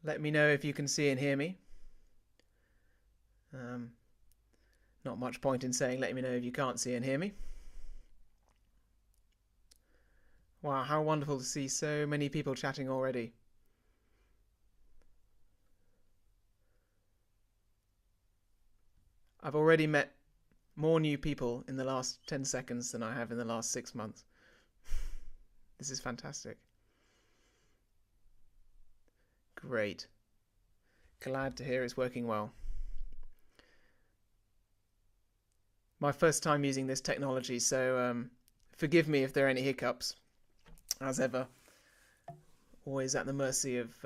Let me know if you can see and hear me. Not much point in saying let me know if you can't see and hear me. Wow, how wonderful to see so many people chatting already. I've already met more new people in the last 10 seconds than I have in the last 6 months. This is fantastic. Great. Glad to hear it's working well. My first time using this technology, so forgive me if there are any hiccups. As ever, always at the mercy of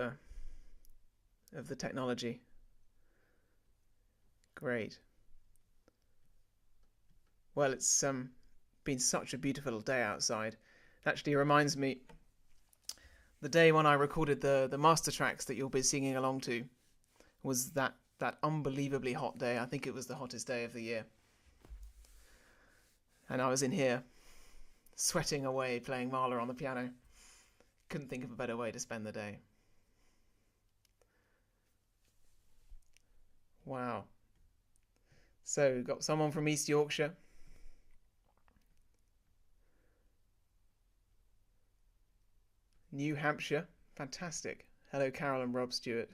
the technology. Great. Well, it's been such a beautiful day outside. It actually reminds me, the day when I recorded the master tracks that you'll be singing along to was that unbelievably hot day. I think it was the hottest day of the year. And I was in here, sweating away, playing Mahler on the piano. Couldn't think of a better way to spend the day. Wow. So, we've got someone from East Yorkshire. New Hampshire. Fantastic. Hello, Carol and Rob Stewart.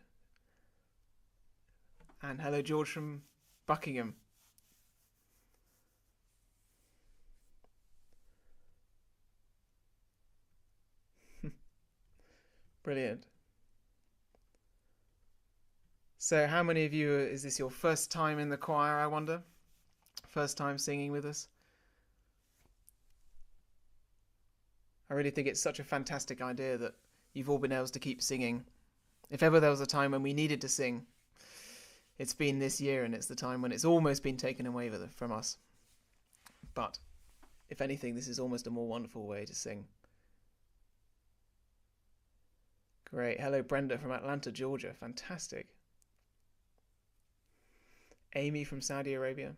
And hello, George from Buckingham. Brilliant. So how many of you, is this your first time in the choir, I wonder? First time singing with us? I really think it's such a fantastic idea that you've all been able to keep singing. If ever there was a time when we needed to sing, it's been this year, and it's the time when it's almost been taken away from us. But if anything, this is almost a more wonderful way to sing. Great. Hello, Brenda from Atlanta, Georgia. Fantastic. Amy from Saudi Arabia.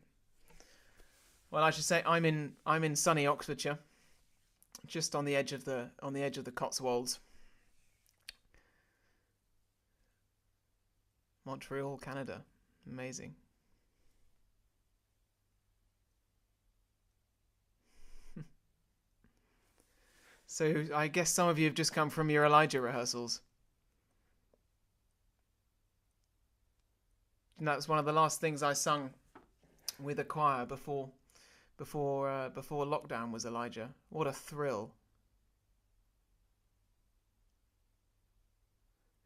Well, I should say I'm in sunny Oxfordshire, just on the edge of the Cotswolds. Montreal, Canada. Amazing. So I guess some of you have just come from your Elijah rehearsals. And that's one of the last things I sung with a choir before lockdown was Elijah. What a thrill.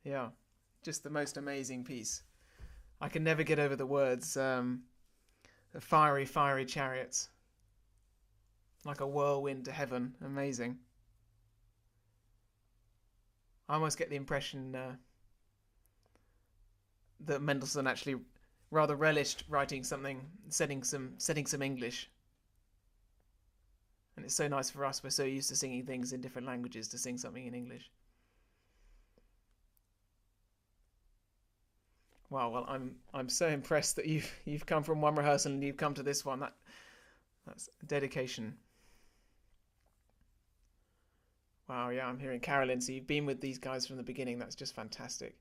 Yeah, just the most amazing piece. I can never get over the words, the fiery, fiery chariots. Like a whirlwind to heaven. Amazing. I almost get the impression that Mendelssohn actually rather relished writing something, setting some English. And it's so nice for us, we're so used to singing things in different languages, to sing something in English. Wow, well, I'm so impressed that you've come from one rehearsal and you've come to this one. That's dedication. Wow, yeah, I'm hearing Carolyn. So you've been with these guys from the beginning. That's just fantastic.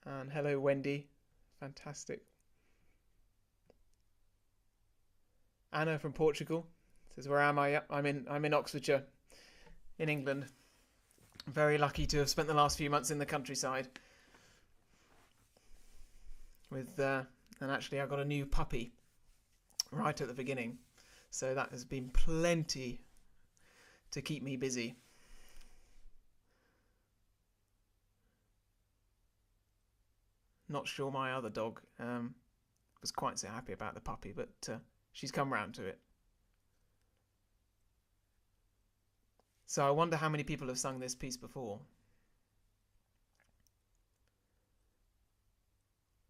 And hello, Wendy. Fantastic. Anna from Portugal says, "Where am I? Yep, I'm in Oxfordshire, in England. Very lucky to have spent the last few months in the countryside. And actually I got a new puppy right at the beginning, so that has been plenty to keep me busy. Not sure my other dog was quite so happy about the puppy, but she's come round to it. So I wonder how many people have sung this piece before.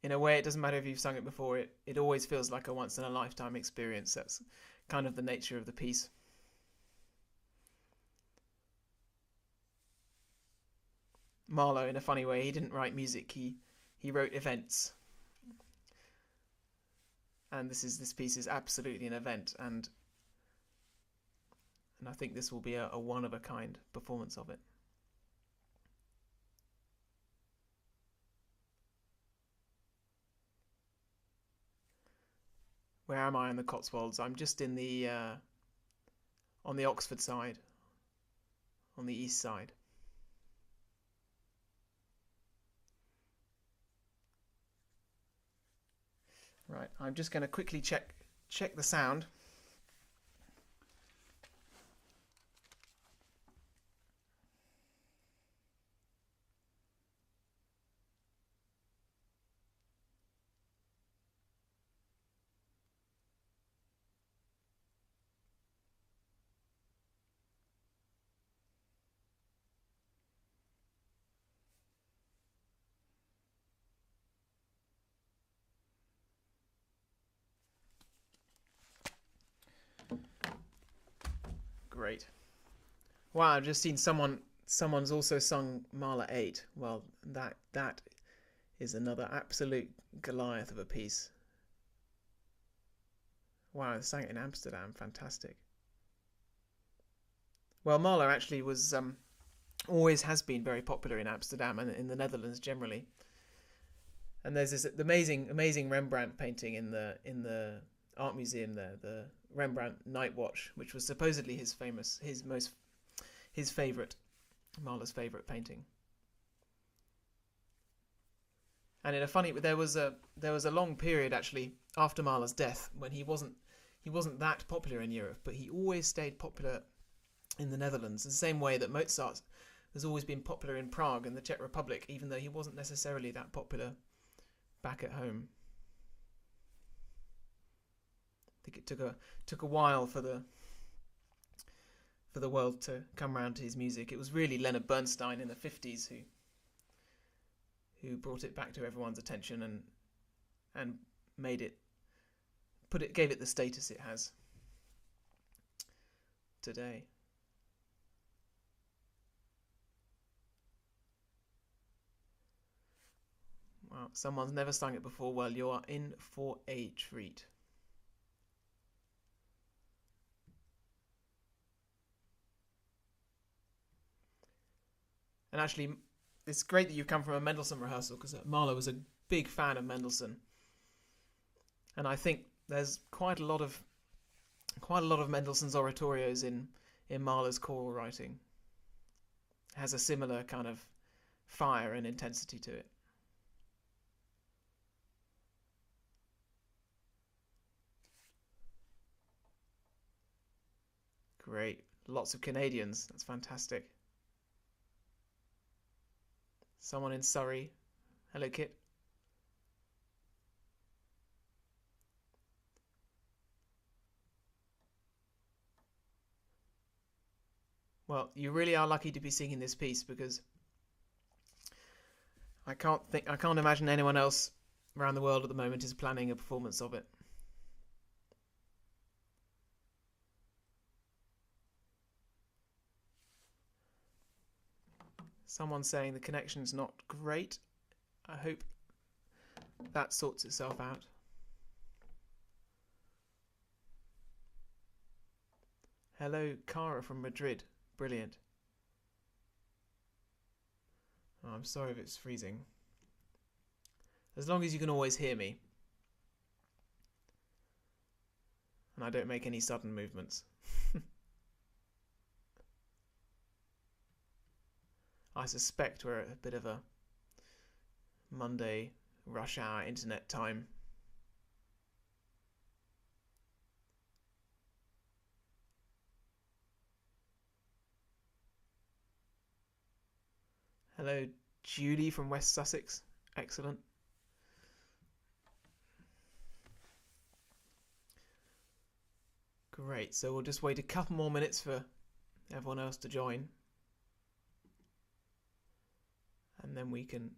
In a way, it doesn't matter if you've sung it before, it always feels like a once-in-a-lifetime experience. That's kind of the nature of the piece. Mahler, in a funny way, he didn't write music, he wrote events. and this piece is absolutely an event, and I think this will be a one of a kind performance of it. Where am I in the Cotswolds? I'm just in the on the Oxford side, on the east side. Right, I'm just going to quickly check the sound. Great. Wow, I've just seen someone's also sung Mahler 8. Well, that is another absolute Goliath of a piece. Wow, they sang it in Amsterdam. Fantastic. Well, Mahler actually was always has been very popular in Amsterdam and in the Netherlands generally. And there's this amazing Rembrandt painting in the art museum there, the Rembrandt Night Watch, which was supposedly his favorite, Mahler's favorite painting. And in a funny, there was a long period actually after Mahler's death when he wasn't that popular in Europe, but he always stayed popular in the Netherlands, in the same way that Mozart has always been popular in Prague and the Czech Republic, even though he wasn't necessarily that popular back at home. I think it took a while for the world to come around to his music. It was really Leonard Bernstein in the 50s who brought it back to everyone's attention and gave it the status it has today. Wow, someone's never sung it before. Well, you are in for a treat. And actually, it's great that you come from a Mendelssohn rehearsal, because Mahler was a big fan of Mendelssohn, and I think there's quite a lot of Mendelssohn's oratorios in Mahler's choral writing. It has a similar kind of fire and intensity to it. Great, lots of Canadians. That's fantastic. Someone in Surrey. Hello, Kit. Well, you really are lucky to be singing this piece, because I can't imagine anyone else around the world at the moment is planning a performance of it. Someone's saying the connection's not great. I hope that sorts itself out. Hello, Cara from Madrid. Brilliant. Oh, I'm sorry if it's freezing. As long as you can always hear me. And I don't make any sudden movements. I suspect we're at a bit of a Monday rush hour internet time. Hello, Judy from West Sussex. Excellent. Great, so we'll just wait a couple more minutes for everyone else to join. And then we can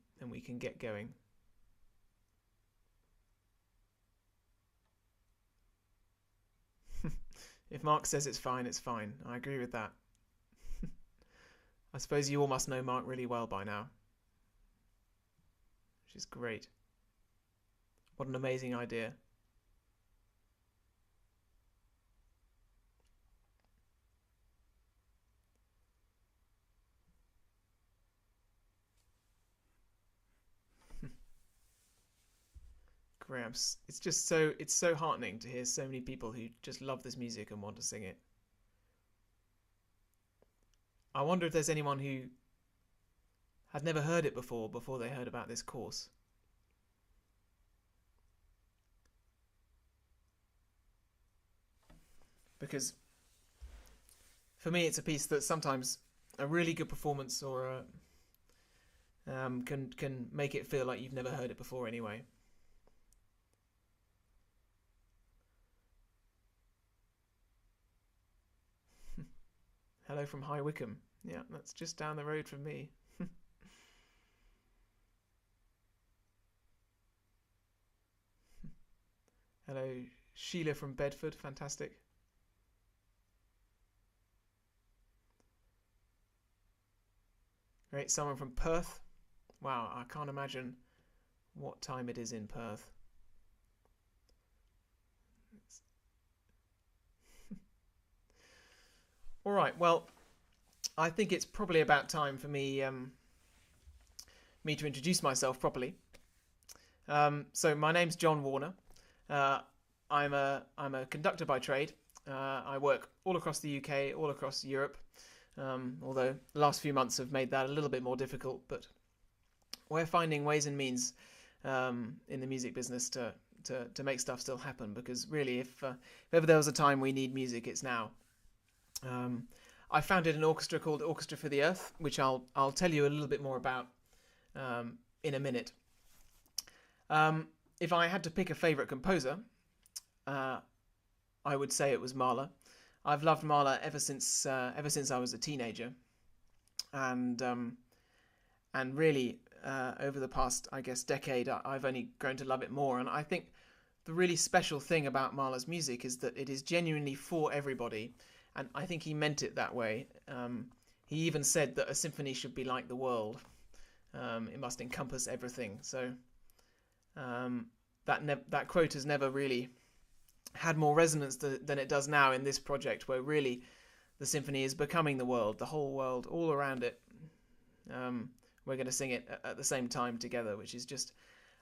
get going. If Mark says it's fine, it's fine. I agree with that. I suppose you all must know Mark really well by now. Which is great. What an amazing idea. career. It's so heartening to hear so many people who just love this music and want to sing it. I wonder if there's anyone who had never heard it before they heard about this course. Because for me, it's a piece that sometimes a really good performance or can make it feel like you've never heard it before anyway. Hello from High Wycombe. Yeah, that's just down the road from me. Hello, Sheila from Bedford. Fantastic. Great. Someone from Perth. Wow, I can't imagine what time it is in Perth. All right. Well, I think it's probably about time for me to introduce myself properly. So my name's John Warner. Uh, I'm a conductor by trade. I work all across the UK, all across Europe. Although the last few months have made that a little bit more difficult, but we're finding ways and means in the music business to make stuff still happen. Because really, if ever there was a time we need music, it's now. I founded an orchestra called Orchestra for the Earth, which I'll tell you a little bit more about in a minute. If I had to pick a favourite composer, I would say it was Mahler. I've loved Mahler ever since I was a teenager, and really over the past, I guess, decade, I've only grown to love it more. And I think the really special thing about Mahler's music is that it is genuinely for everybody, and I think he meant it that way. He even said that a symphony should be like the world; it must encompass everything. So that quote has never really had more resonance than it does now in this project, where really the symphony is becoming the world, the whole world, all around it. We're going to sing it at the same time together, which is just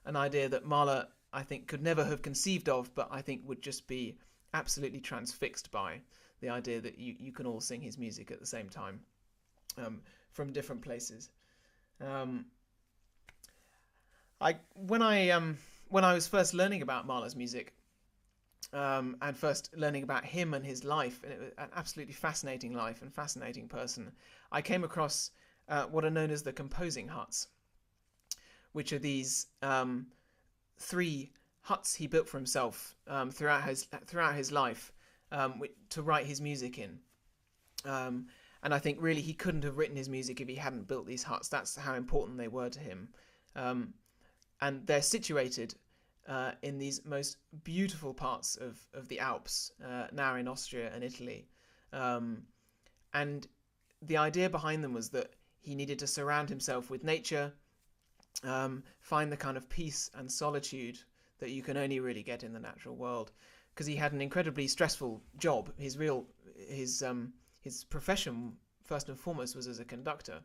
an idea that Mahler, I think, could never have conceived of, but I think would just be absolutely transfixed by the idea that you can all sing his music at the same time from different places. When I was first learning about Mahler's music, and first learning about him and his life, and it was an absolutely fascinating life and fascinating person, I came across what are known as the composing huts, which are these 3 huts he built for himself throughout his life to write his music in. And I think really he couldn't have written his music if he hadn't built these huts. That's how important they were to him. And they're situated in these most beautiful parts of the Alps, now in Austria and Italy. And the idea behind them was that he needed to surround himself with nature, find the kind of peace and solitude that you can only really get in the natural world, because he had an incredibly stressful job. His profession, first and foremost, was as a conductor.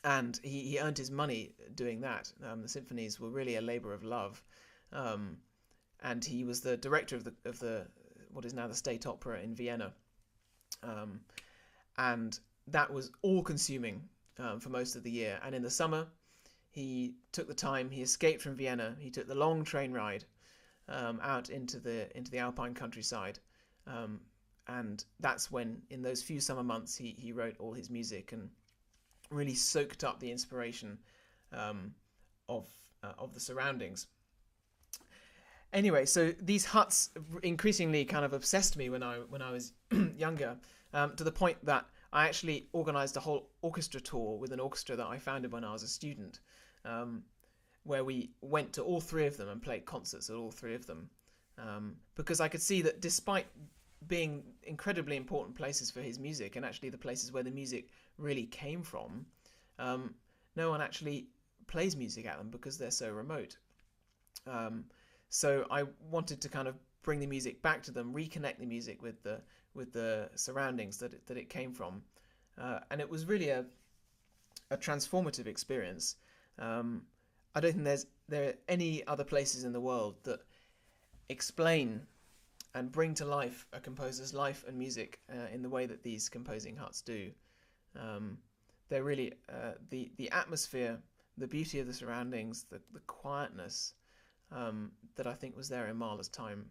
And he earned his money doing that. The symphonies were really a labour of love, and he was the director of the what is now the State Opera in Vienna, and that was all-consuming for most of the year. And in the summer, he took the time. He escaped from Vienna. He took the long train ride out into the Alpine countryside, and that's when, in those few summer months, he wrote all his music and really soaked up the inspiration of the surroundings. Anyway, so these huts increasingly kind of obsessed me when I was younger, to the point that I actually organised a whole orchestra tour with an orchestra that I founded when I was a student, where we went to all 3 of them and played concerts at all 3 of them, because I could see that despite being incredibly important places for his music, and actually the places where the music really came from, no one actually plays music at them because they're so remote. So I wanted to kind of bring the music back to them, reconnect the music with the surroundings that it came from, and it was really a transformative experience. I don't think there are any other places in the world that explain and bring to life a composer's life and music in the way that these composing huts do. They're really the atmosphere, the beauty of the surroundings, the quietness that I think was there in Mahler's time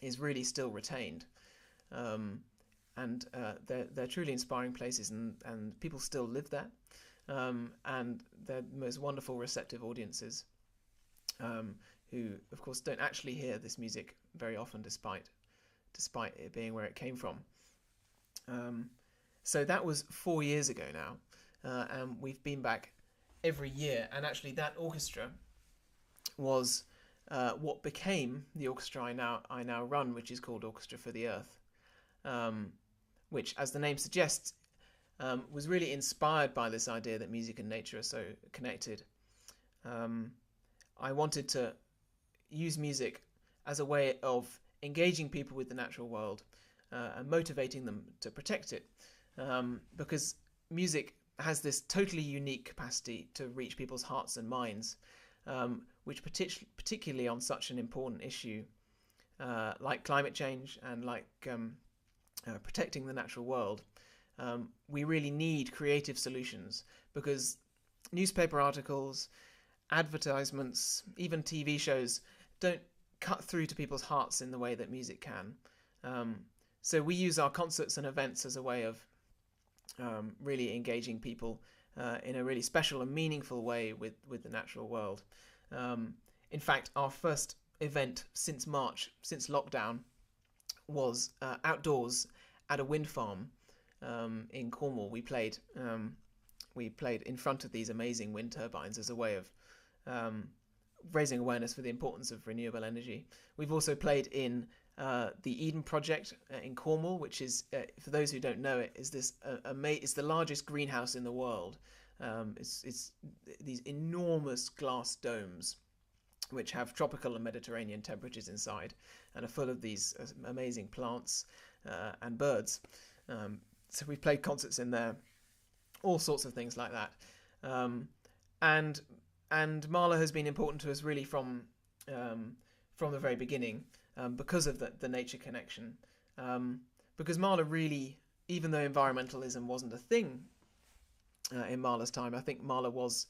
is really still retained. And they're truly inspiring places, and people still live there, and they're the most wonderful, receptive audiences, who, of course, don't actually hear this music very often, despite it being where it came from. So that was 4 years ago now, and we've been back every year, and actually that orchestra was what became the orchestra I now run, which is called Orchestra for the Earth. Which, as the name suggests, was really inspired by this idea that music and nature are so connected. I wanted to use music as a way of engaging people with the natural world and motivating them to protect it, because music has this totally unique capacity to reach people's hearts and minds, which particularly on such an important issue like climate change and like protecting the natural world, we really need creative solutions, because newspaper articles, advertisements, even TV shows don't cut through to people's hearts in the way that music can. So we use our concerts and events as a way of really engaging people in a really special and meaningful way with the natural world. In fact, our first event since March, since lockdown, was outdoors at a wind farm in Cornwall. We played in front of these amazing wind turbines as a way of raising awareness for the importance of renewable energy. We've also played in the Eden Project in Cornwall, which is, for those who don't know it, is this it's the largest greenhouse in the world. It's these enormous glass domes which have tropical and Mediterranean temperatures inside and are full of these amazing plants and birds. So we've played concerts in there, all sorts of things like that. And Mahler has been important to us really from the very beginning, because of the nature connection. Because Mahler really, even though environmentalism wasn't a thing in Mahler's time, I think Mahler was,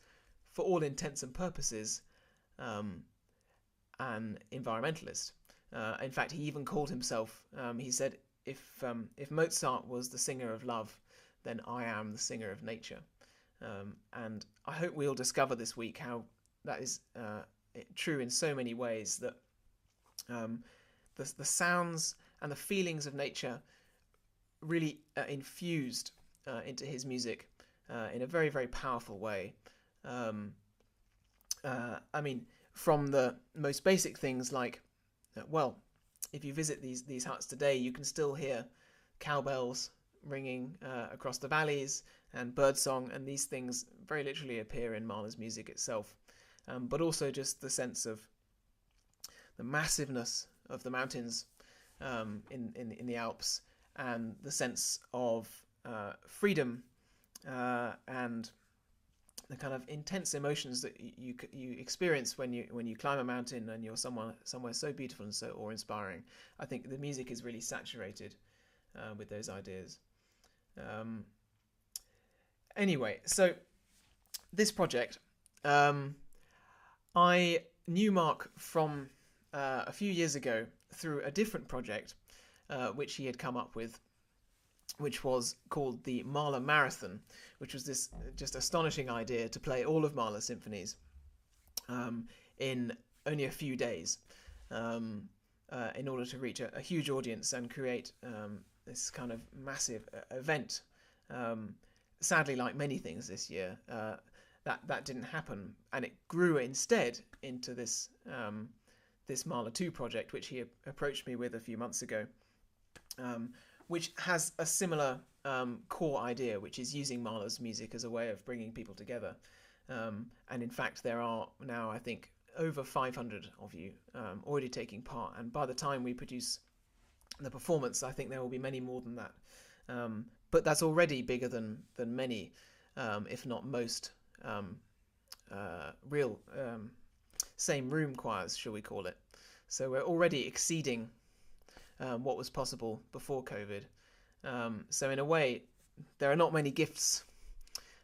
for all intents and purposes, an environmentalist. In fact, he even called himself, he said, if Mozart was the singer of love, then I am the singer of nature. And I hope we'll discover this week how that is true in so many ways, that the sounds and the feelings of nature really infused into his music in a very, very powerful way. I mean, from the most basic things like, well, if you visit these huts today, you can still hear cowbells ringing across the valleys and birdsong, and these things very literally appear in Mahler's music itself. But also just the sense of the massiveness of the mountains in the Alps, and the sense of freedom and the kind of intense emotions that you experience when you climb a mountain and you're somewhere so beautiful and so awe-inspiring. I think the music is really saturated with those ideas. Anyway, so this project, I knew Mark from a few years ago through a different project which he had come up with, which was called the Mahler Marathon, which was this just astonishing idea to play all of Mahler's symphonies in only a few days, in order to reach a huge audience and create this kind of massive event. Sadly, like many things this year, that didn't happen, and it grew instead into this Mahler 2 project, which he approached me with a few months ago, which has a similar core idea, which is using Mahler's music as a way of bringing people together. And in fact, there are now, I think, over 500 of you already taking part, and by the time we produce the performance, I think there will be many more than that. But that's already bigger than many, if not most, real same room choirs, shall we call it. So we're already exceeding what was possible before COVID. So in a way, there are not many gifts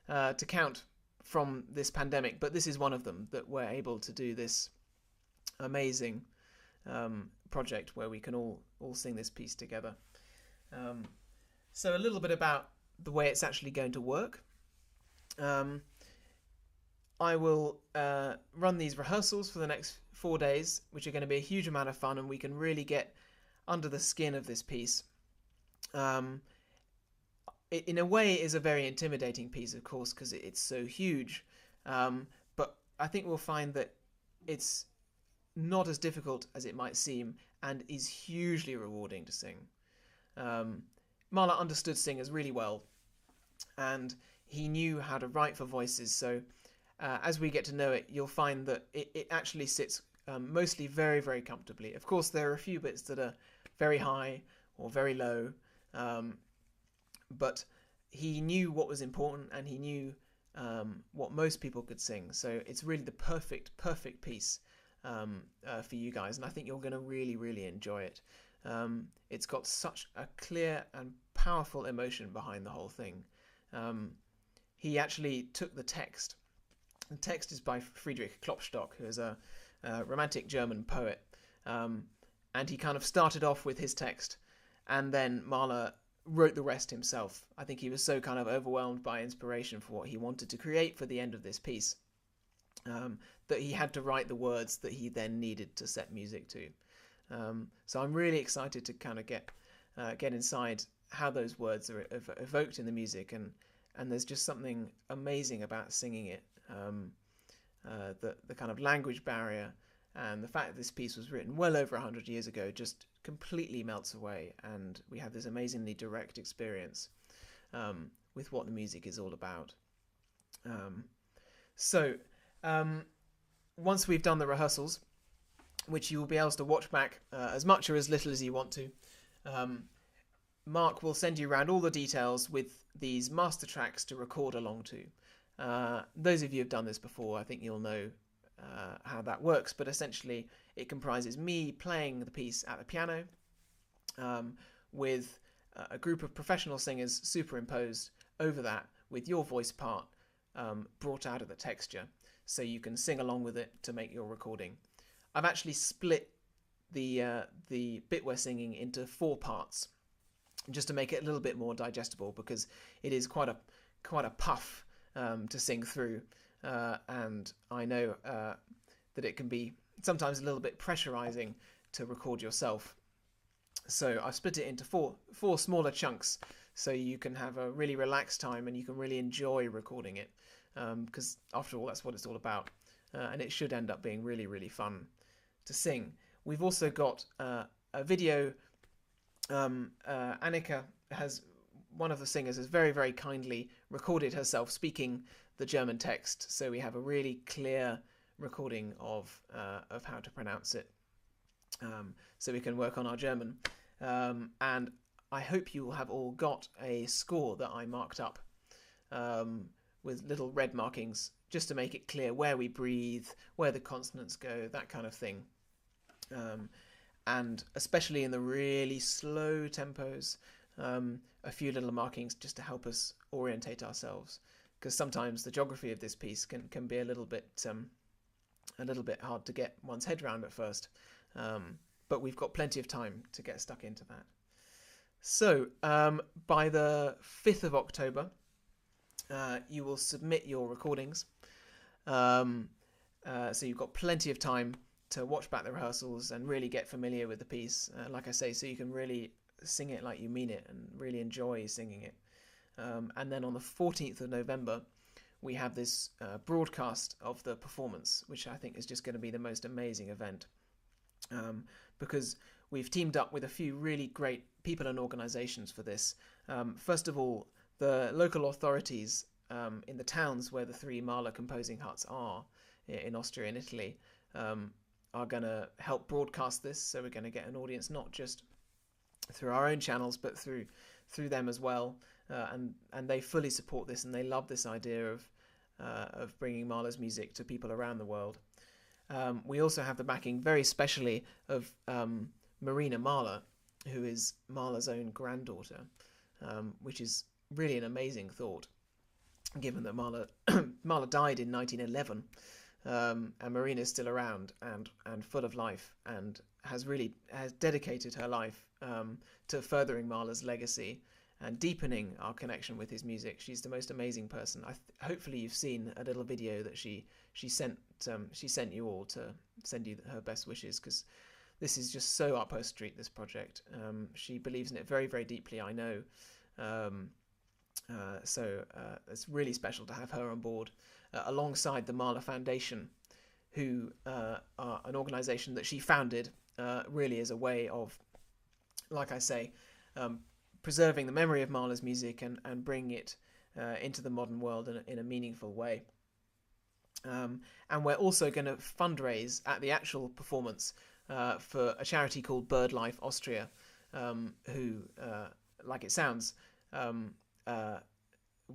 to count from this pandemic, but this is one of them, that we're able to do this amazing project where we can all sing this piece together. So a little bit about the way it's actually going to work. I will run these rehearsals for the next 4 days, which are going to be a huge amount of fun, and we can really get under the skin of this piece. It, in a way, is a very intimidating piece, of course, because it's so huge. But I think we'll find that it's not as difficult as it might seem, and is hugely rewarding to sing. Mahler understood singers really well, and he knew how to write for voices. So as we get to know it, you'll find that it actually sits mostly very, very comfortably. Of course, there are a few bits that are very high or very low, but he knew what was important, and he knew what most people could sing. So it's really the perfect piece for you guys, and I think you're going to really, really enjoy it. It's got such a clear and powerful emotion behind the whole thing. He actually took the text. The text is by Friedrich Klopstock, who is a romantic German poet, and he kind of started off with his text, and then Mahler wrote the rest himself. I think he was so kind of overwhelmed by inspiration for what he wanted to create for the end of this piece, that he had to write the words that he then needed to set music to. So I'm really excited to kind of get inside how those words are evoked in the music, and there's just something amazing about singing it. The kind of language barrier and the fact that this piece was written well over 100 years ago just completely melts away, and we have this amazingly direct experience with what the music is all about. Once we've done the rehearsals, which you will be able to watch back as much or as little as you want to, Mark will send you around all the details with these master tracks to record along to. Those of you who have done this before, I think you'll know how that works, but essentially it comprises me playing the piece at the piano with a group of professional singers superimposed over that with your voice part brought out of the texture, so you can sing along with it to make your recording. I've actually split the bit we're singing into 4 parts, just to make it a little bit more digestible, because it is quite a puff to sing through, and I know that it can be sometimes a little bit pressurizing to record yourself. So I've split it into four smaller chunks, so you can have a really relaxed time and you can really enjoy recording it, because after all, that's what it's all about, and it should end up being really, really fun to sing. We've also got a video. Annika one of the singers has very, very kindly recorded herself speaking the German text, so we have a really clear recording of how to pronounce it, so we can work on our German. And I hope you will have all got a score that I marked up with little red markings, just to make it clear where we breathe, where the consonants go, that kind of thing. And especially in the really slow tempos, a few little markings just to help us orientate ourselves, because sometimes the geography of this piece can be a little bit hard to get one's head around at first, but we've got plenty of time to get stuck into that. So by the 5th of October, you will submit your recordings, so you've got plenty of time to watch back the rehearsals and really get familiar with the piece, like I say, so you can really sing it like you mean it and really enjoy singing it. And then on the 14th of November, we have this broadcast of the performance, which I think is just going to be the most amazing event, because we've teamed up with a few really great people and organisations for this. First of all, the local authorities in the towns where the 3 Mahler composing huts are in Austria and Italy are going to help broadcast this, so we're going to get an audience not just through our own channels but through them as well, and they fully support this, and they love this idea of of bringing Mahler's music to people around the world. We also have the backing, very specially, of Marina Mahler, who is Mahler's own granddaughter, which is really an amazing thought, given that Mahler Mahler died in 1911, and Marina is still around and full of life, and has dedicated her life to furthering Mahler's legacy and deepening our connection with his music. She's the most amazing person. Hopefully you've seen a little video that she sent you all to send you her best wishes, because this is just so up her street, this project. She believes in it very, very deeply, I know. So it's really special to have her on board, alongside the Mahler Foundation, who are an organisation that she founded really as a way of, like I say, preserving the memory of Mahler's music and bringing it into the modern world in a meaningful way. And we're also going to fundraise at the actual performance for a charity called BirdLife Austria, who, like it sounds,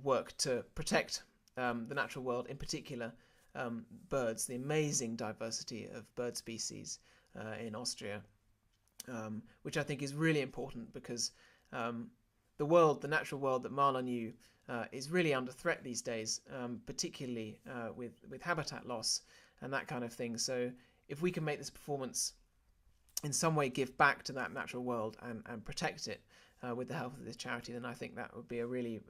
work to protect the natural world, in particular birds, the amazing diversity of bird species in Austria, which I think is really important, because the natural world that Mahler knew is really under threat these days, particularly with habitat loss and that kind of thing. So if we can make this performance in some way give back to that natural world and protect it with the help of this charity, then I think that would be a really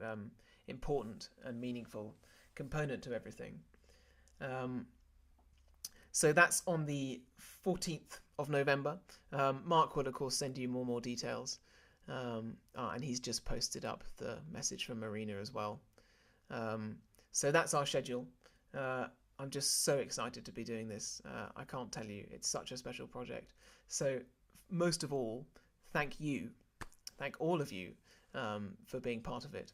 important and meaningful component to everything. So that's on the 14th of November. Mark will, of course, send you more details. And he's just posted up the message from Marina as well. So that's our schedule. I'm just so excited to be doing this. I can't tell you, it's such a special project. So most of all, thank all of you for being part of it,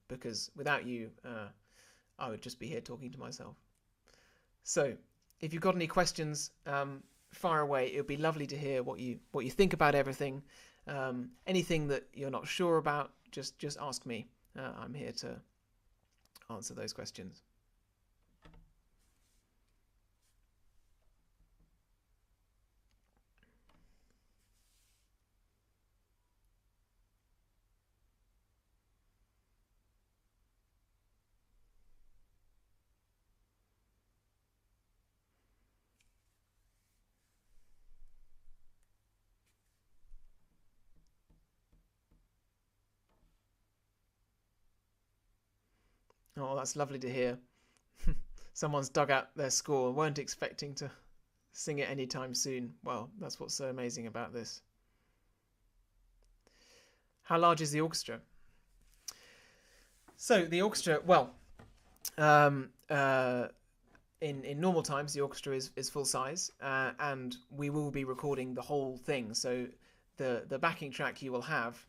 because without you, I would just be here talking to myself. So if you've got any questions, fire away. It would be lovely to hear what you think about everything. Anything that you're not sure about, just ask me. I'm here to answer those questions. Oh, that's lovely to hear. Someone's dug out their score and weren't expecting to sing it anytime soon. Well, that's what's so amazing about this. How large is the orchestra? So the orchestra, well, in normal times, the orchestra is full size, and we will be recording the whole thing. So the backing track you will have,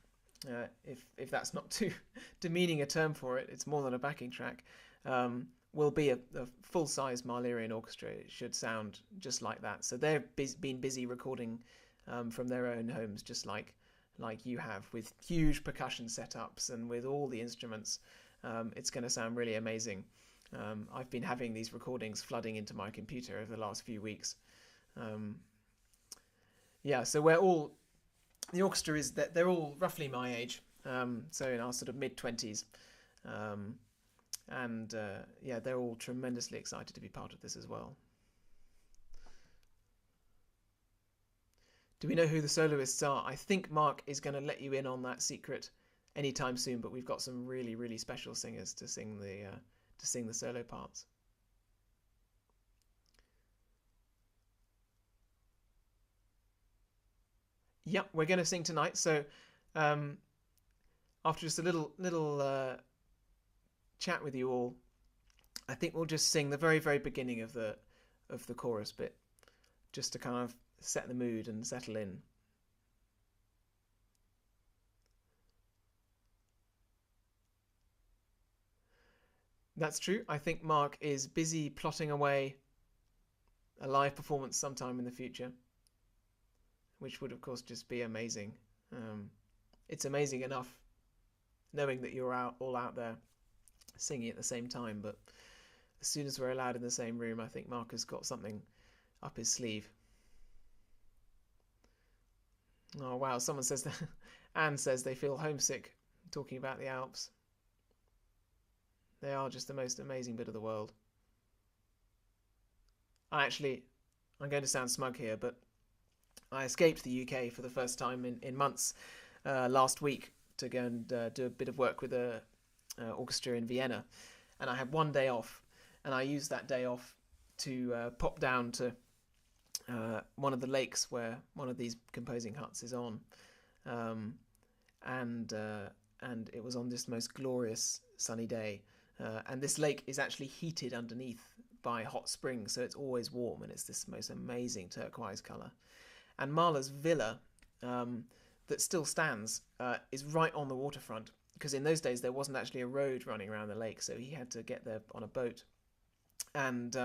if that's not too demeaning a term for it, it's more than a backing track, will be a full-size Mahlerian orchestra. It should sound just like that. So they've been busy recording from their own homes, just like you have, with huge percussion setups and with all the instruments. It's going to sound really amazing. I've been having these recordings flooding into my computer over the last few weeks. So the orchestra is that they're all roughly my age, so in our sort of mid-20s, they're all tremendously excited to be part of this as well. Do we know who the soloists are? I think Mark is going to let you in on that secret anytime soon, but we've got some really, really special singers to sing the solo parts. Yep, we're going to sing tonight. So after just a little chat with you all, I think we'll just sing the very, very beginning of the chorus bit, just to kind of set the mood and settle in. That's true. I think Mark is busy plotting away a live performance sometime in the future, which would, of course, just be amazing. It's amazing enough knowing that you're all out there singing at the same time, but as soon as we're allowed in the same room, I think Mark has got something up his sleeve. Oh wow, someone says that Anne says they feel homesick talking about the Alps. They are just the most amazing bit of the world. I'm going to sound smug here, but I escaped the UK for the first time in months last week to go and do a bit of work with a orchestra in Vienna, and I had one day off, and I used that day off to pop down to one of the lakes where one of these composing huts is on, and it was on this most glorious sunny day, and this lake is actually heated underneath by hot springs, so it's always warm, and it's this most amazing turquoise colour. And Mahler's villa, that still stands, is right on the waterfront, because in those days there wasn't actually a road running around the lake, so he had to get there on a boat. And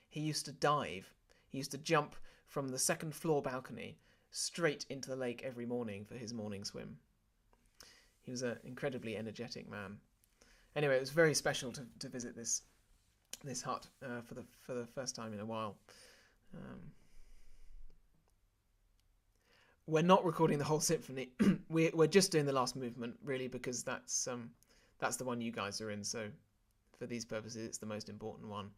he used to dive. He used to jump from the second floor balcony straight into the lake every morning for his morning swim. He was an incredibly energetic man. Anyway, it was very special to visit this hut for the first time in a while. We're not recording the whole symphony. We're just doing the last movement, really, because that's the one you guys are in. So for these purposes, it's the most important one.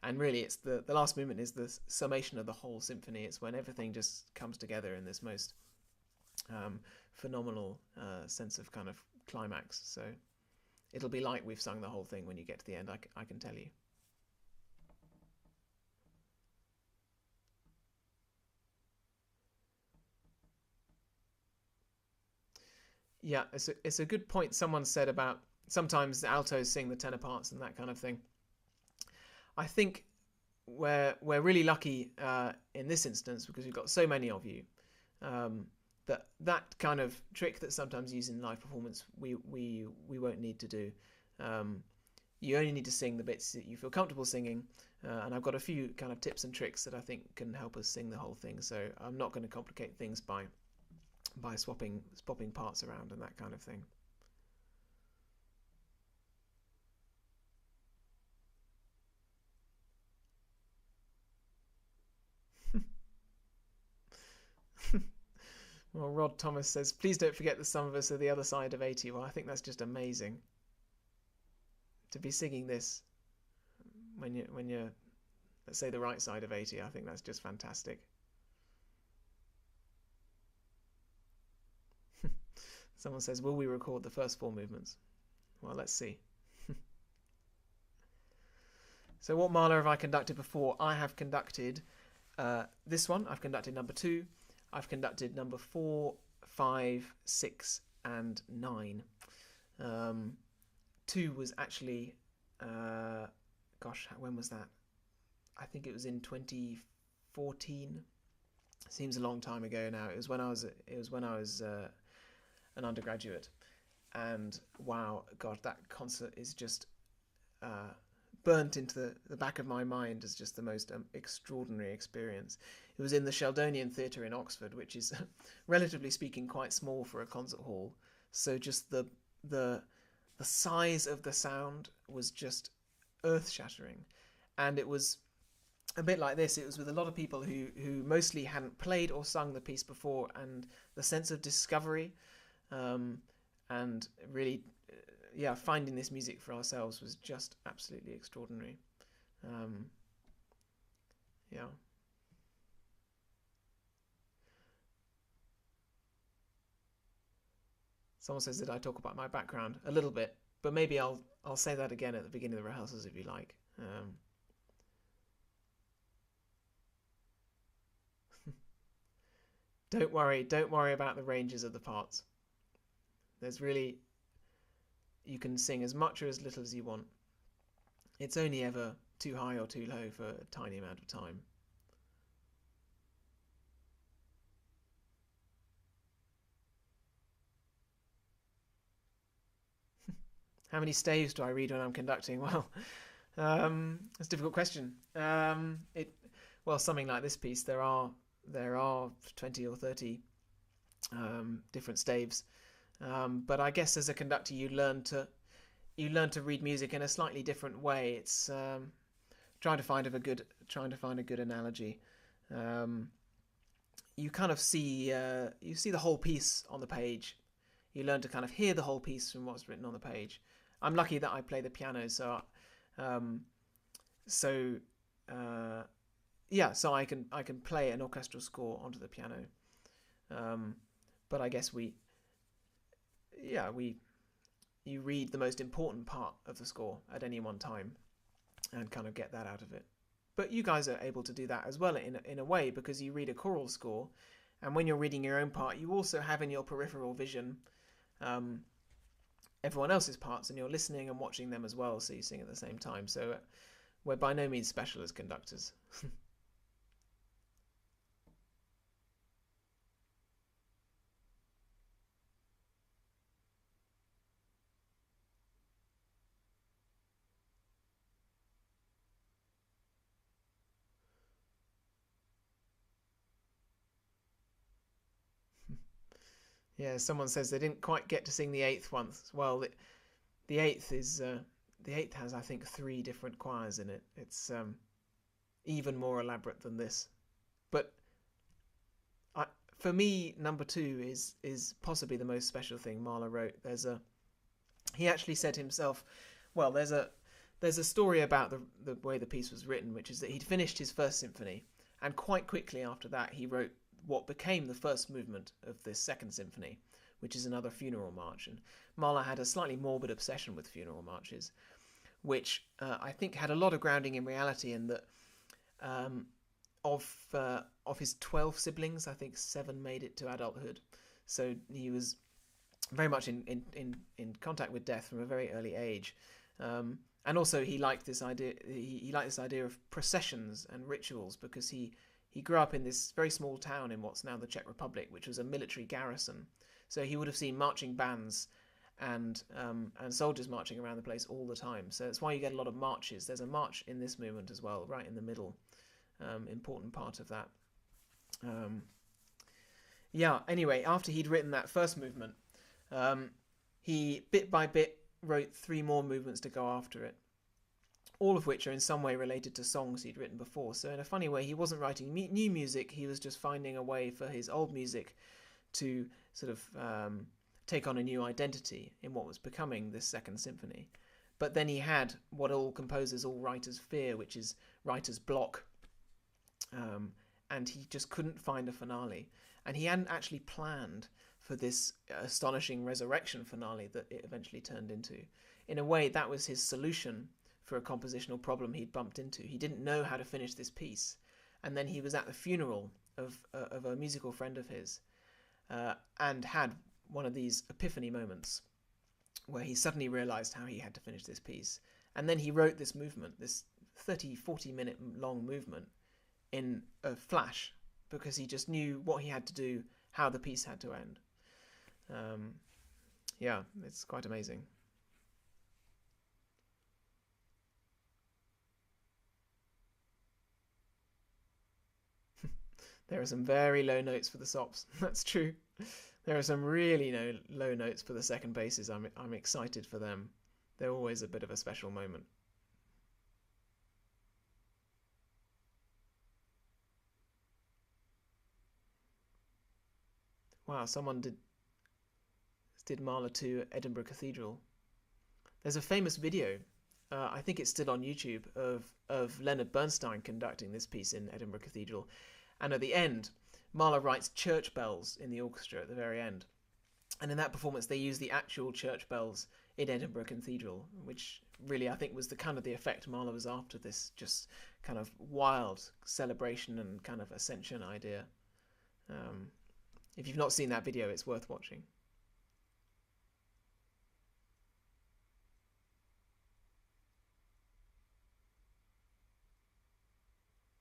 And really, it's the last movement is the summation of the whole symphony. It's when everything just comes together in this most phenomenal sense of kind of climax. So it'll be like we've sung the whole thing when you get to the end, I can tell you. Yeah, it's a good point someone said about sometimes the altos sing the tenor parts and that kind of thing. I think we're really lucky in this instance because we've got so many of you that kind of trick that's sometimes used in live performance we won't need to do. You only need to sing the bits that you feel comfortable singing, and I've got a few kind of tips and tricks that I think can help us sing the whole thing. So I'm not going to complicate things by swapping parts around and that kind of thing. Well, Rod Thomas says, please don't forget that some of us are the other side of 80. Well, I think that's just amazing to be singing this when you're let's say the right side of 80. I think that's just fantastic. Someone says, will we record the first 4 movements? Well, let's see. So what Mahler have I conducted before? I have conducted this one. I've conducted number 2. I've conducted number 4, 5, 6, and 9. 2 was actually, gosh, when was that? I think it was in 2014. Seems a long time ago now. It was when I was an undergraduate, and wow, God, that concert is just burnt into the back of my mind as just the most extraordinary experience. It was in the Sheldonian Theatre in Oxford, which is, relatively speaking, quite small for a concert hall. So just the size of the sound was just earth-shattering, and it was a bit like this. It was with a lot of people who mostly hadn't played or sung the piece before, and the sense of discovery and really finding this music for ourselves was just absolutely extraordinary. Someone says that I talk about my background a little bit, but maybe I'll say that again at the beginning of the rehearsals if you like. Don't worry about the ranges of the parts. There's really, you can sing as much or as little as you want. It's only ever too high or too low for a tiny amount of time. How many staves do I read when I'm conducting? Well, that's a difficult question. Something like this piece, there are 20 or 30 different staves. But I guess as a conductor, you learn to read music in a slightly different way. It's Trying to find a good analogy. Um, you kind of see you see the whole piece on the page. You learn to kind of hear the whole piece from what's written on the page. I'm lucky that I play the piano, um, so uh, yeah, so I can play an orchestral score onto the piano. Um, but I guess we you read the most important part of the score at any one time and kind of get that out of it. But you guys are able to do that as well in a way, because you read a choral score, and when you're reading your own part, you also have in your peripheral vision um, everyone else's parts, and you're listening and watching them as well, so you sing at the same time. So we're by no means special as conductors. Yeah, someone says they didn't quite get to sing the eighth once. Well, the eighth is the eighth has, I think, three different choirs in it. It's even more elaborate than this. But I, for me, number two is possibly the most special thing Mahler wrote. He actually said himself, well, there's a story about the way the piece was written, which is that he'd finished his first symphony, and quite quickly after that he wrote what became the first movement of this second symphony, which is another funeral march. And Mahler had a slightly morbid obsession with funeral marches, which I think had a lot of grounding in reality, in that um, of his 12 siblings, I think 7 made it to adulthood. So he was very much in contact with death from a very early age. And also he liked this idea. He liked this idea of processions and rituals, because he grew up in this very small town in what's now the Czech Republic, which was a military garrison. So he would have seen marching bands and soldiers marching around the place all the time. So that's why you get a lot of marches. There's a march in this movement as well, right in the middle. Important part of that. Yeah, anyway, after he'd written that first movement, he bit by bit wrote 3 more movements to go after it, all of which are in some way related to songs he'd written before. So in a funny way, he wasn't writing new music, he was just finding a way for his old music to sort of take on a new identity in what was becoming this second symphony. But then he had what all composers, all writers fear, which is writer's block. And he just couldn't find a finale. And he hadn't actually planned for this astonishing resurrection finale that it eventually turned into. In a way, that was his solution for a compositional problem he'd bumped into. He didn't know how to finish this piece. And then he was at the funeral of a musical friend of his, and had one of these epiphany moments where he suddenly realized how he had to finish this piece. And then he wrote this movement, this 40 minute long movement, in a flash, because he just knew what he had to do, how the piece had to end. Yeah, it's quite amazing. There are some very low notes for the sops. That's true. There are some really low notes for the second basses. I'm excited for them. They're always a bit of a special moment. Wow, someone did Mahler to Edinburgh Cathedral. There's a famous video, I think it's still on YouTube, of Leonard Bernstein conducting this piece in Edinburgh Cathedral. And at the end, Mahler writes church bells in the orchestra at the very end. And in that performance, they use the actual church bells in Edinburgh Cathedral, which really, I think, was the kind of the effect Mahler was after, this just kind of wild celebration and kind of ascension idea. If you've not seen that video, it's worth watching.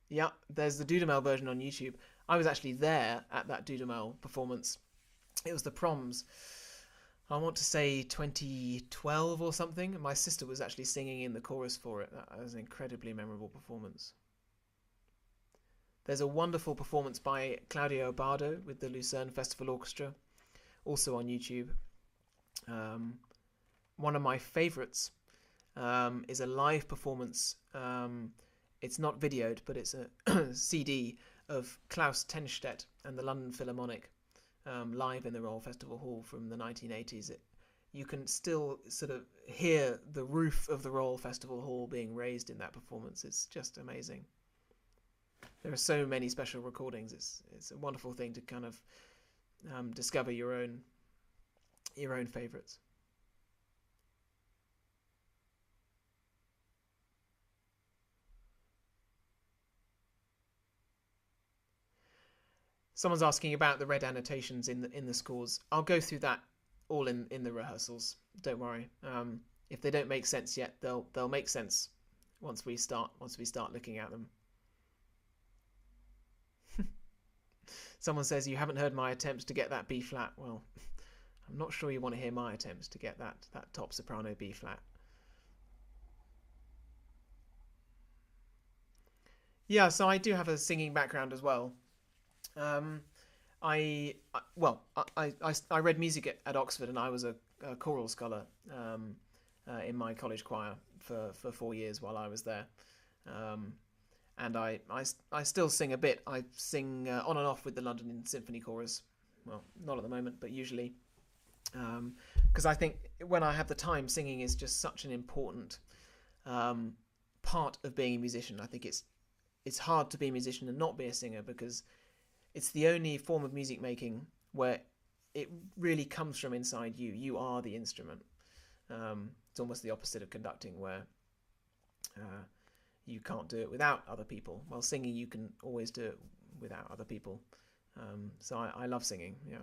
Yeah, there's the Dudamel version on YouTube. I was actually there at that Dudamel performance. It was the proms, I want to say 2012 or something. My sister was actually singing in the chorus for it. That was an incredibly memorable performance. There's a wonderful performance by Claudio Bardo with the Lucerne Festival Orchestra, also on YouTube. One of my favourites is a live performance it's not videoed, but it's a CD of Klaus Tenstedt and the London Philharmonic live in the Royal Festival Hall from the 1980s. You can still sort of hear the roof of the Royal Festival Hall being raised in that performance. It's just amazing. There are so many special recordings. It's a wonderful thing to kind of discover your own favourites. Someone's asking about the red annotations in the scores. I'll go through that all in the rehearsals. Don't worry. If they don't make sense yet, they'll make sense once we start looking at them. Someone says you haven't heard my attempts to get that B flat. Well, I'm not sure you want to hear my attempts to get that top soprano B flat. Yeah, so I do have a singing background as well. I read music at Oxford, and I was a choral scholar in my college choir for 4 years while I was there. And I still sing a bit. I sing on and off with the London Symphony Chorus. Well, not at the moment, but usually. Because I think when I have the time, singing is just such an important part of being a musician. I think it's hard to be a musician and not be a singer, because it's the only form of music making where it really comes from inside you. You are the instrument. It's almost the opposite of conducting, where you can't do it without other people. While singing, you can always do it without other people. So I love singing, yeah.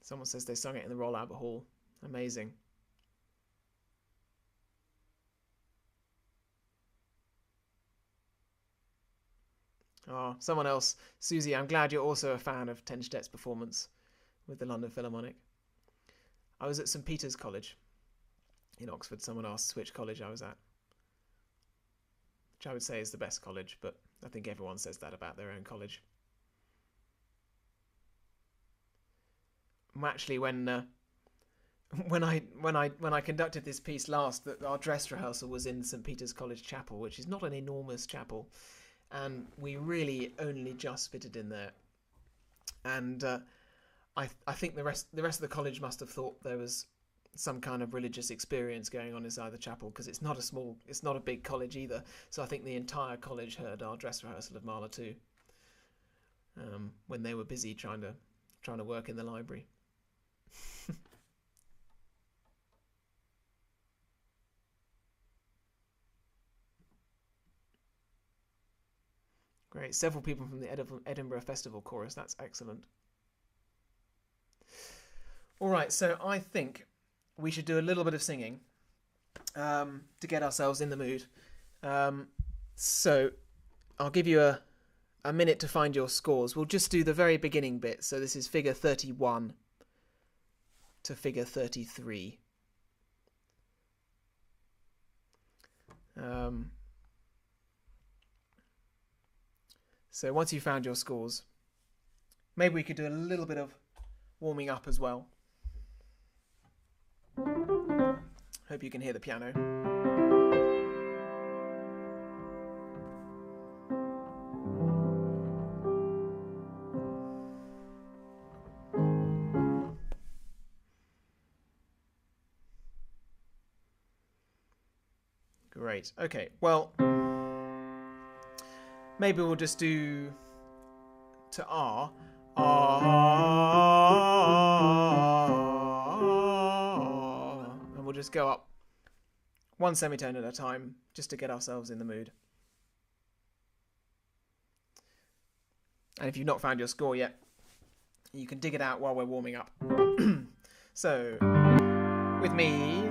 Someone says they sung it in the Royal Albert Hall. Amazing. Oh, someone else. Susie, I'm glad you're also a fan of Tenstedt's performance with the London Philharmonic. I was at St Peter's College in Oxford. Someone asked which college I was at, which I would say is the best college, but I think everyone says that about their own college. Actually, when I conducted this piece last, that our dress rehearsal was in St Peter's College Chapel, which is not an enormous chapel, and we really only just fitted in there. And I think the rest of the college must have thought there was some kind of religious experience going on inside the chapel, because it's not a big college either. So I think the entire college heard our dress rehearsal of Mahler too, when they were busy trying to work in the library. Great. Several people from the Edinburgh Festival Chorus. That's excellent. All right, so I think we should do a little bit of singing to get ourselves in the mood. So I'll give you a minute to find your scores. We'll just do the very beginning bit. So this is figure 31 to figure 33. So once you've found your scores, maybe we could do a little bit of warming up as well. Hope you can hear the piano. Great. Okay, well, maybe we'll just do to R. And we'll just go up one semitone at a time, just to get ourselves in the mood. And if you've not found your score yet, you can dig it out while we're warming up. So, with me,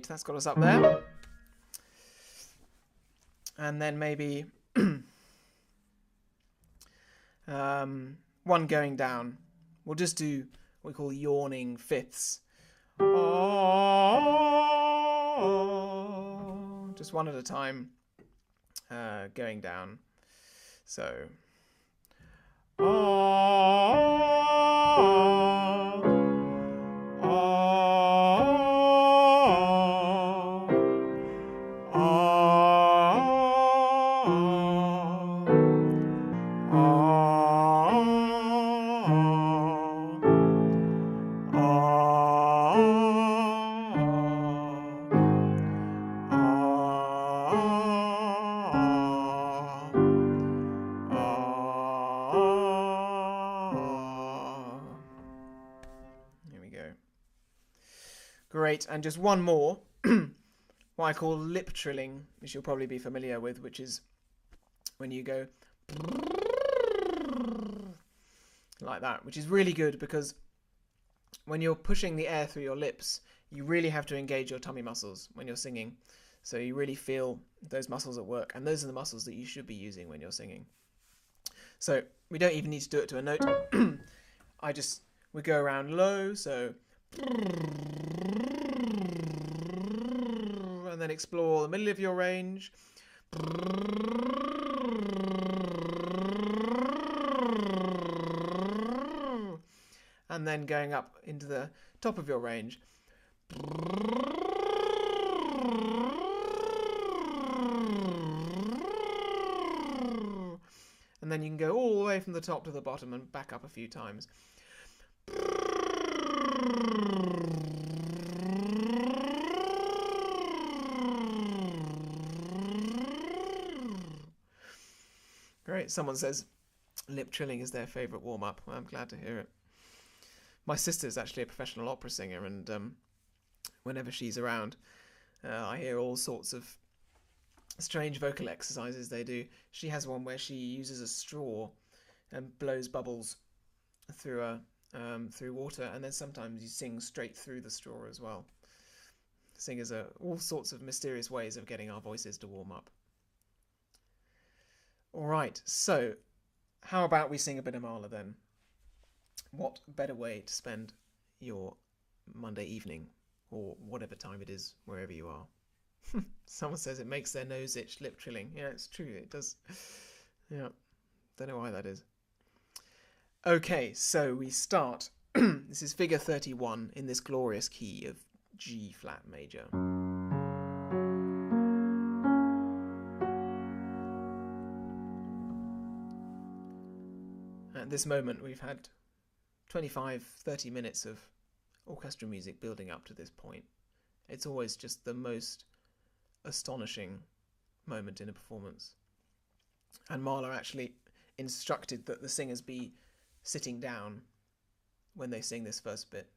that's got us up there. And then maybe one going down. We'll just do what we call yawning fifths. Just one at a time, going down. So. Great, and just one more, what I call lip trilling, which you'll probably be familiar with, which is when you go like that, which is really good because when you're pushing the air through your lips, you really have to engage your tummy muscles when you're singing. So you really feel those muscles at work, and those are the muscles that you should be using when you're singing. So we don't even need to do it to a note. We go around low, so, and then explore the middle of your range. And then going up into the top of your range. And then you can go all the way from the top to the bottom and back up a few times. Great. Someone says lip trilling is their favourite warm-up. Well, I'm glad to hear it. My sister's actually a professional opera singer, and whenever she's around, I hear all sorts of strange vocal exercises they do. She has one where she uses a straw and blows bubbles through water, and then sometimes you sing straight through the straw as well. Singers are all sorts of mysterious ways of getting our voices to warm up. All right, so how about we sing a bit of Mahler then? What better way to spend your Monday evening, or whatever time it is, wherever you are? Someone says it makes their nose itch, lip trilling. Yeah, it's true, it does. Yeah, don't know why that is. Okay, so we start. This is figure 31 in this glorious key of G flat major. At this moment, we've had 25-30 minutes of orchestral music building up to this point. It's always just the most astonishing moment in a performance. And Mahler actually instructed that the singers be sitting down when they sing this first bit.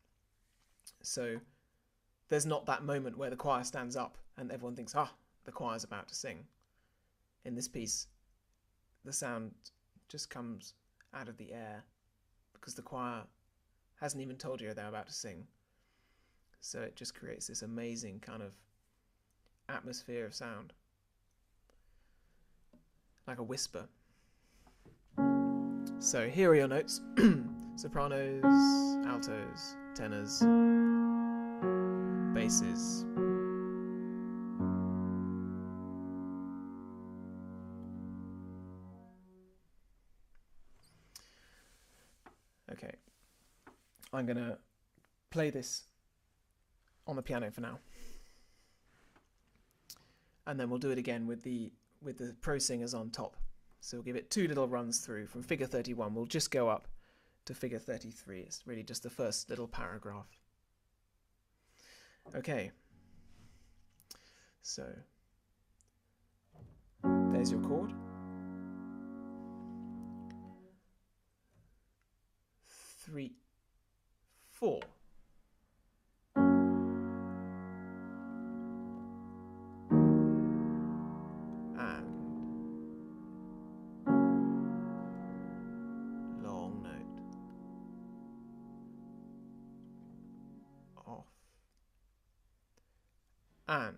So there's not that moment where the choir stands up and everyone thinks, the choir's about to sing. In this piece, the sound just comes out of the air because the choir hasn't even told you they're about to sing. So it just creates this amazing kind of atmosphere of sound, like a whisper. So here are your notes. Sopranos, altos, tenors, basses. Okay, I'm going to play this on the piano for now. And then we'll do it again with the pro singers on top. So we'll give it two little runs through from figure 31. We'll just go up to figure 33. It's really just the first little paragraph. Okay. So there's your chord. 3, 4. and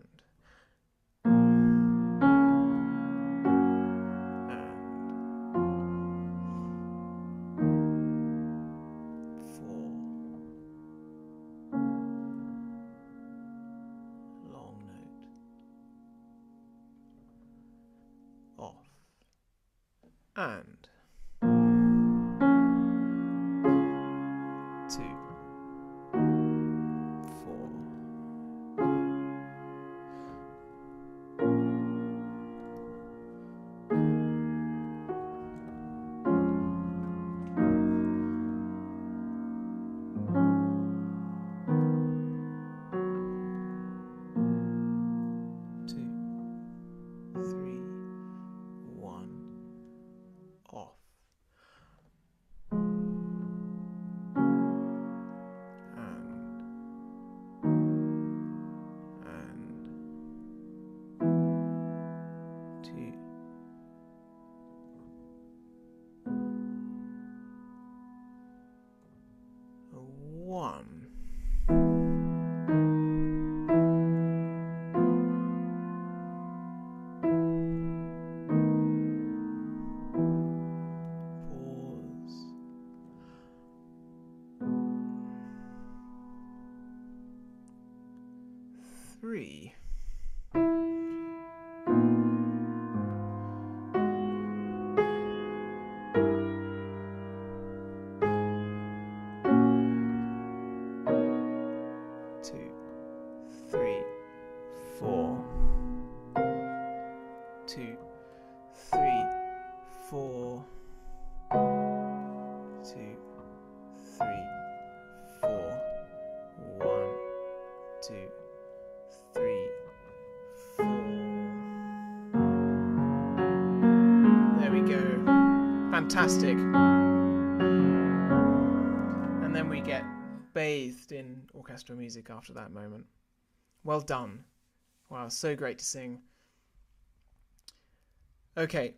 4, long note, off, and 2, 4, 2, 3, 1, off. And 2, 1. Pause. 3. 2, 3, 4. 2, 3, 4. 2, 3, 4. 1, 2, 3, 4. There we go. Fantastic. And then we get bathed in orchestral music after that moment. Well done. Wow, so great to sing. Okay,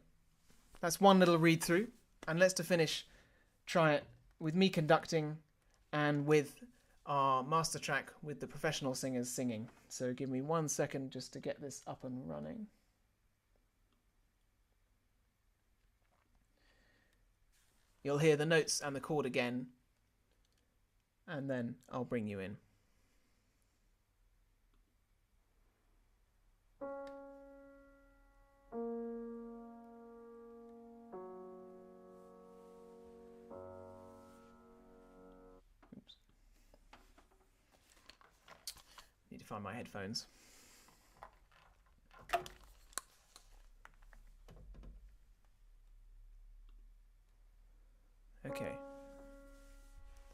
that's one little read through, and let's to finish try it with me conducting and with our master track with the professional singers singing. So give me 1 second just to get this up and running. You'll hear the notes and the chord again, and then I'll bring you in. Oops. Need to find my headphones. Okay.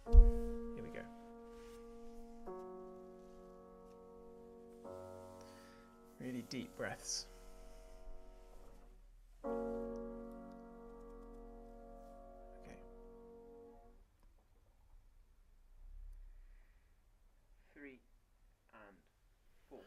Here we go. Really deep breaths. Okay. 3 and 4.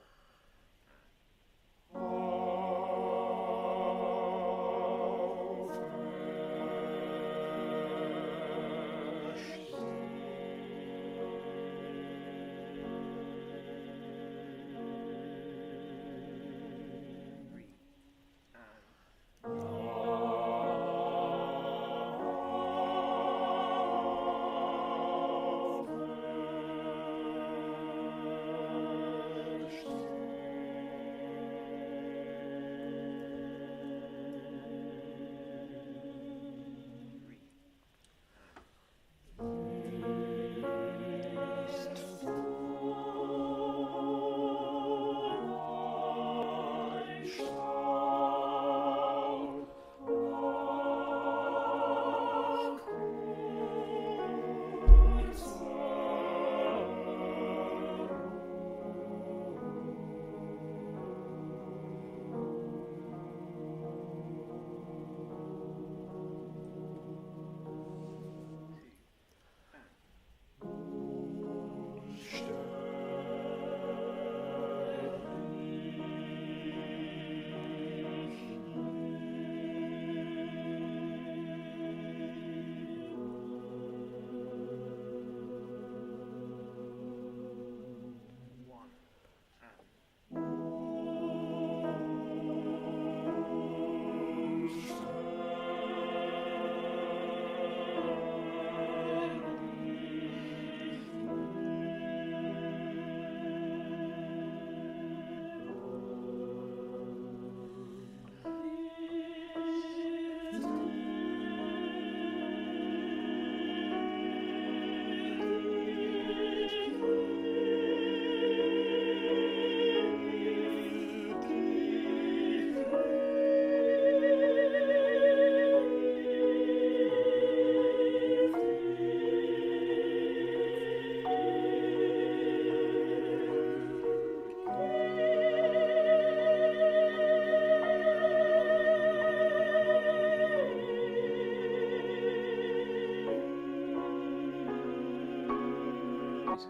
indeed.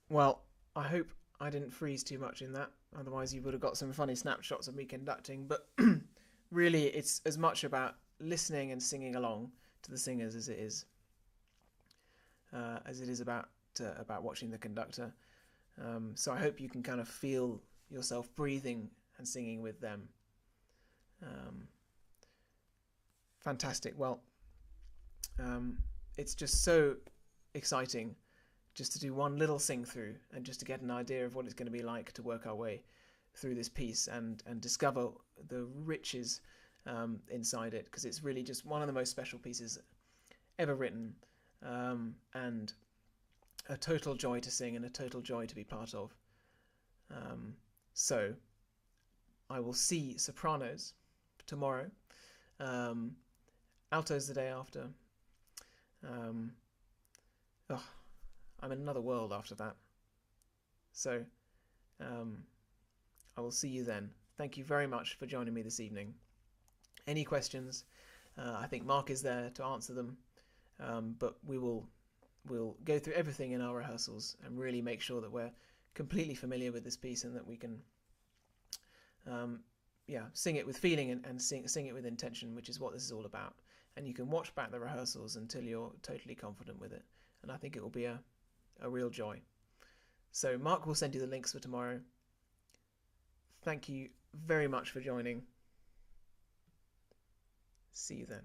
Well, I hope I didn't freeze too much in that. Otherwise, you would have got some funny snapshots of me conducting. But really, it's as much about listening and singing along to the singers as it is about watching the conductor. So I hope you can kind of feel yourself breathing and singing with them. Fantastic. Well, it's just so exciting just to do one little sing through and just to get an idea of what it's going to be like to work our way through this piece and discover the riches inside it, because it's really just one of the most special pieces ever written, and a total joy to sing and a total joy to be part of. So I will see sopranos tomorrow, altos the day after. I'm in another world after that. So I will see you then. Thank you very much for joining me this evening. Any questions? I think Mark is there to answer them, but we'll go through everything in our rehearsals and really make sure that we're completely familiar with this piece and that we can sing it with feeling and sing it with intention, which is what this is all about. And you can watch back the rehearsals until you're totally confident with it, and I think it will be a real joy. So Mark will send you the links for tomorrow. Thank you very much for joining. See you then.